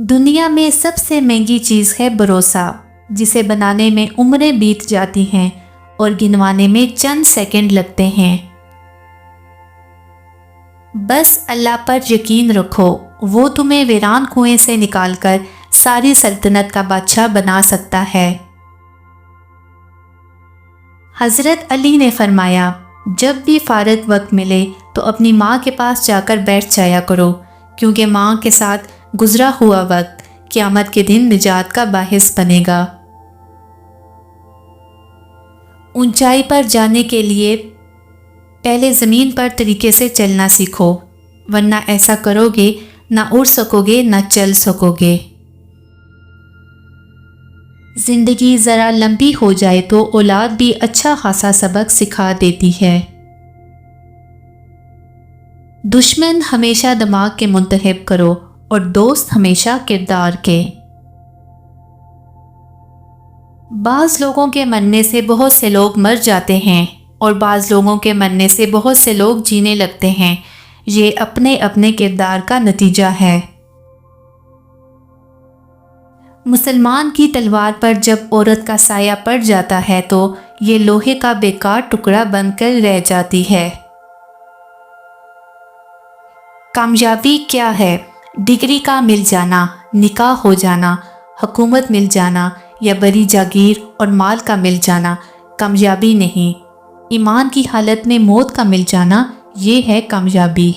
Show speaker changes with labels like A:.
A: دنیا میں سب سے مہنگی چیز ہے بھروسہ، جسے بنانے میں عمریں بیت جاتی ہیں اور گنوانے میں چند سیکنڈ لگتے ہیں۔ بس اللہ پر یقین رکھو، وہ تمہیں ویران کنویں سے نکال کر ساری سلطنت کا بادشاہ بنا سکتا ہے۔ حضرت علی نے فرمایا، جب بھی فارغ وقت ملے تو اپنی ماں کے پاس جا کر بیٹھ جایا کرو، کیونکہ ماں کے ساتھ گزرا ہوا وقت قیامت کے دن نجات کا باعث بنے گا۔ اونچائی پر جانے کے لیے پہلے زمین پر طریقے سے چلنا سیکھو، ورنہ ایسا کرو گے نہ اڑ سکو گے نہ چل سکو گے۔ زندگی ذرا لمبی ہو جائے تو اولاد بھی اچھا خاصا سبق سکھا دیتی ہے۔ دشمن ہمیشہ دماغ کے منتخب کرو اور دوست ہمیشہ کردار کے۔ بعض لوگوں کے مرنے سے بہت سے لوگ مر جاتے ہیں اور بعض لوگوں کے مرنے سے بہت سے لوگ جینے لگتے ہیں، یہ اپنے اپنے کردار کا نتیجہ ہے۔ مسلمان کی تلوار پر جب عورت کا سایہ پڑ جاتا ہے تو یہ لوہے کا بیکار ٹکڑا بن کر رہ جاتی ہے۔ کامیابی کیا ہے؟ ڈگری کا مل جانا، نکاح ہو جانا، حکومت مل جانا یا بڑی جاگیر اور مال کا مل جانا کامیابی نہیں۔ ایمان کی حالت میں موت کا مل جانا، یہ ہے کامیابی۔